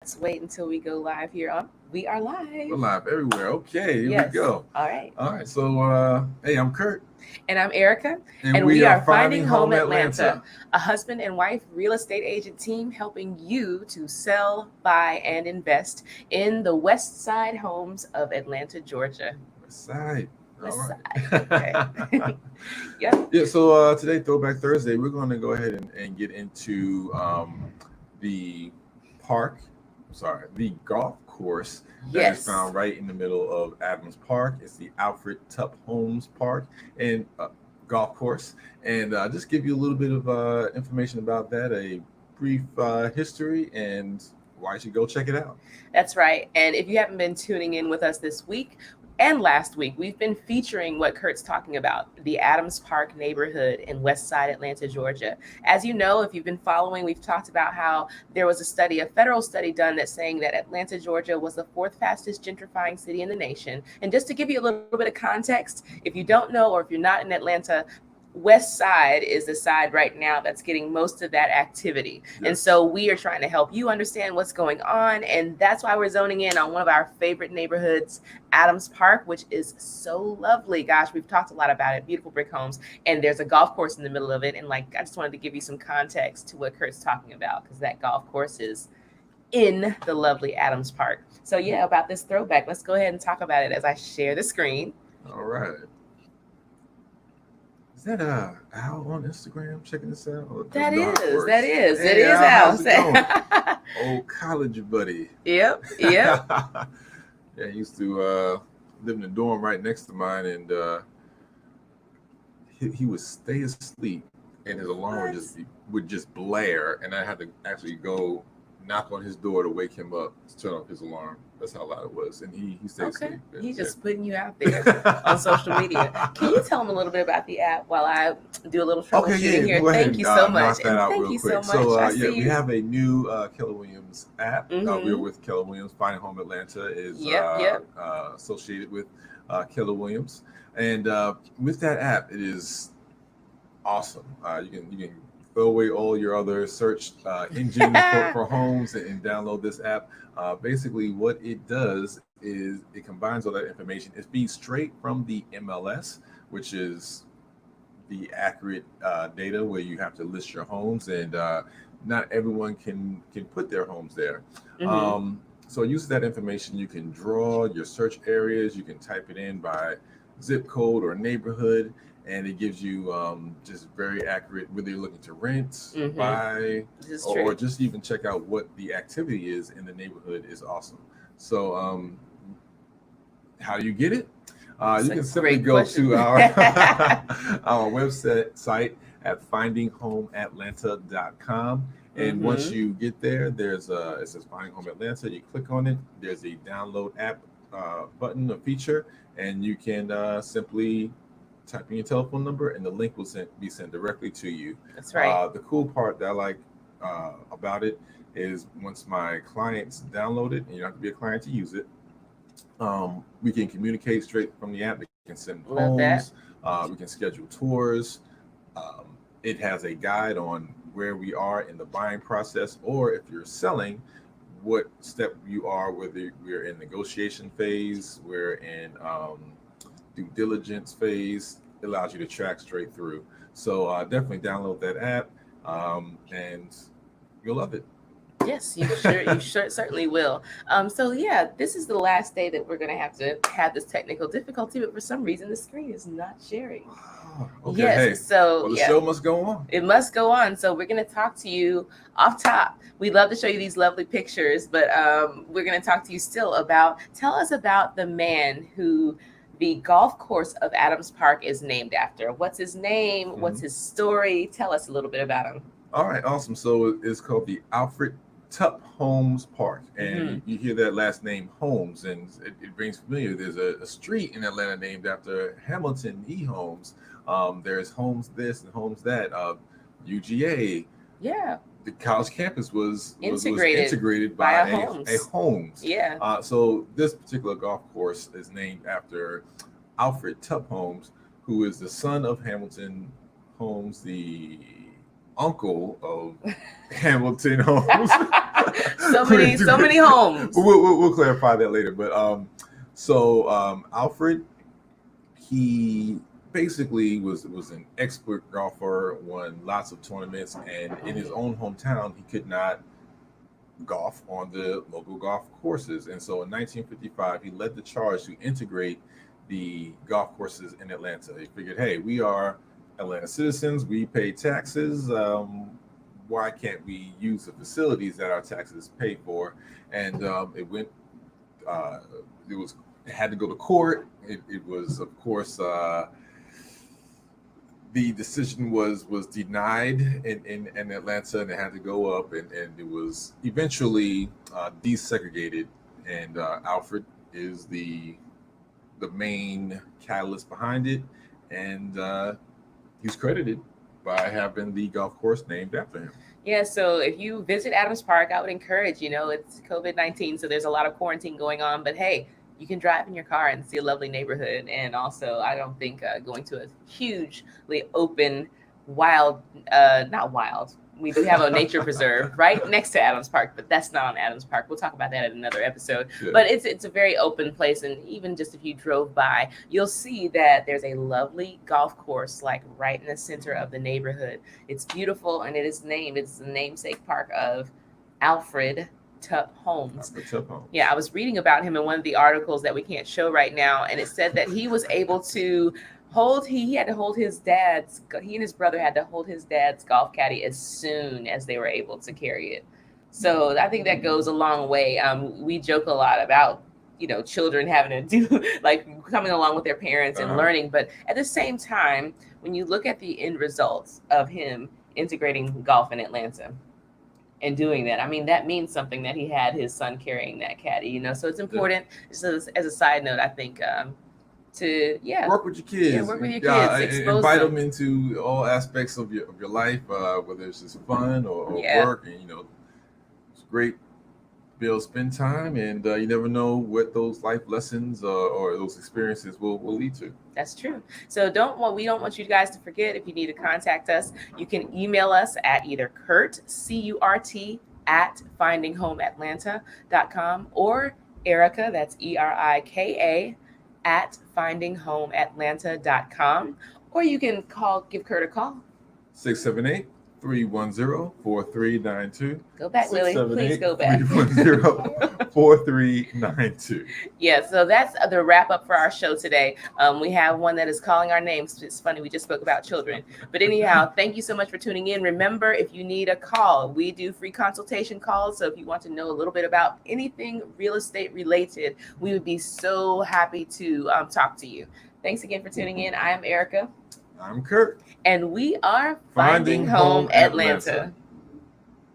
Let's wait until we go live here on We Are We're Live. live everywhere. Okay, here we Yes. go. All right. All right, so hey, I'm Kurt, And I'm Erica, and and we we are are finding Finding Home home Atlanta, Atlanta. a husband and wife real estate agent team helping you to sell, buy, and invest in the West Side homes of Atlanta, Georgia. West Side. All West Side. Okay. right. Yep. Yeah. So today, Throwback Thursday, we're going to go ahead and get into the park. Sorry, the golf course that is Yes. found right in the middle of Adams Park. It's the Alfred Holmes Park and golf course, and just give you a little bit of information about that, a brief history, and why you should go check it out. That's right. And if you haven't been tuning in with us this week and last week, we've been featuring what Kurt's talking about, the Adams Park neighborhood in West Side Atlanta, Georgia. As you know, if you've been following, we've talked about how there was a study, a federal study done that's saying that Atlanta, Georgia was the fourth fastest gentrifying city in the nation. And just to give you a little bit of context, if you don't know or if you're not in Atlanta, West Side is the side right now that's getting most of that activity. Yes. And so we are trying to help you understand what's going on. And that's why we're zoning in on one of our favorite neighborhoods, Adams Park, which is so lovely. Gosh, we've talked a lot about it. Beautiful brick homes. And there's a golf course in the middle of it. And I just wanted to give you some context to what Kurt's talking about because that golf course is in the lovely Adams Park. So, yeah, about this throwback, let's go ahead and talk about it as I share the screen. All right. Is that Al on Instagram checking this out? Or That know how it is, works? that is, it Hey, is Al, Al. how's it going? Old college buddy. Yep, yep. Yeah, he used to live in a dorm right next to mine, and he would stay asleep, and his alarm would just blare, and I had to actually go knock on his door to wake him up to turn off his alarm. That's how loud it was, and he stayed Okay. asleep. And, He's just putting you out there on social media. Can you tell them a little bit about the app while I do a little Okay, troubleshooting yeah, here? go ahead Thank and you so much. knock that And out thank real you quick. so much. So, I yeah, see we you. have a new Keller Williams app. Mhm. We're with Keller Williams. Finding Home Atlanta is Yep. associated with Keller Williams, and with that app, it is awesome. You can throw away all your other search engines for homes and download this app. Basically, what it does is it combines all that information. It feeds straight from the MLS, which is the accurate data where you have to list your homes, and not everyone can put their homes there. Mhm. So using that information, you can draw your search areas. You can type it in by zip code or neighborhood, and it gives you just very accurate whether you're looking to rent, Mhm. buy, This is or true. just even check out what the activity is in the neighborhood is awesome. So how do you get it? That's You a can simply great go question. to our our website site at findinghomeatlanta.com. And once Mhm. you get there, there's it says Finding Home Atlanta. You click on it. There's a download app button, a feature, and you can simply type in your telephone number, and the link will be sent directly to you. That's right. The cool part that I like about it is once my clients download it, and you don't have to be a client to use it, we can communicate straight from the app. We can send Love that. homes. We can schedule tours. Um, it has a guide on where we are in the buying process, or if you're selling, what step you are, whether we're in negotiation phase, we're in due diligence phase. It allows you to track straight through. So definitely download that app, and you'll love it. Yes, you certainly will. So yeah, this is the last day that we're gonna have to have this technical difficulty, but for some reason the screen is not sharing. Okay, Yes, hey, so well, the yeah, show must go on. it must go on. So we're gonna talk to you off top. We'd love to show you these lovely pictures, but we're gonna talk to you still about. Tell us about the man who the golf course of Adams Park is named after. What's his name? What's his story? Tell us a little bit about him. All right, awesome. So it's called the Alfred Holmes Park, and Mhm. you hear that last name Holmes, and it rings familiar. There's a street in Atlanta named after Hamilton E. Holmes. There's Holmes this and Holmes that. UGA, Yeah, the college campus was integrated integrated by by a a Holmes. Holmes. Yeah. So this particular golf course is named after Alfred Holmes, who is the son of Hamilton Holmes, the uncle of Hamilton Holmes. so many homes. We'll clarify that later. But Alfred, he basically was an expert golfer, won lots of tournaments, and in his own hometown, he could not golf on the local golf courses. And so in 1955, he led the charge to integrate the golf courses in Atlanta. He figured, hey, we are Atlanta citizens, we pay taxes. Why can't we use the facilities that our taxes pay for? And it had to go to court. It was, of course, the decision was denied in Atlanta, and it had to go up, and it was eventually desegregated. And Alfred is the main catalyst behind it, and he's credited by having the golf course named after him. Yeah, so if you visit Adams Park, I would encourage, it's COVID-19, so there's a lot of quarantine going on, but hey, you can drive in your car and see a lovely neighborhood. And also, I don't think going to a hugely open, wild, not wild, we do have a nature preserve right next to Adams Park, but that's not on Adams Park. We'll talk about that in another episode. Yeah. But it's a very open place, and even just if you drove by, you'll see that there's a lovely golf course like right in the center of the neighborhood. It's beautiful, and it's the namesake park of Alfred Holmes. Yeah, I was reading about him in one of the articles that we can't show right now, and it said that he was able to he and his brother had to hold his dad's golf caddy as soon as they were able to carry it. So I think that goes a long way. We joke a lot about children having to do like coming along with their parents and learning, but at the same time, when you look at the end results of him integrating golf in Atlanta and doing that, I mean, that means something that he had his son carrying that caddy, so it's important. Just as a side note, I think to work with your kids. Yeah, work with your kids. Invite them into all aspects of your life, whether it's just fun or work. And it's great to be able to spend time, and you never know what those life lessons or those experiences will lead to. That's true. So we don't want you guys to forget. If you need to contact us, you can email us at either Kurt, CURT, at findinghomeatlanta.com, or Erica, that's ERIKA, at findinghomeatlanta.com, or you can give Kurt a call. 678-310-4392. Go back, Lily. Please go back. 310-4392. Yeah, so that's the wrap up for our show today. We have one that is calling our names. It's funny, we just spoke about children. But anyhow, thank you so much for tuning in. Remember, if you need a call, we do free consultation calls. So if you want to know a little bit about anything real estate related, we would be so happy to talk to you. Thanks again for tuning in. I am Erica. I'm Kurt. And we are Finding Home Atlanta.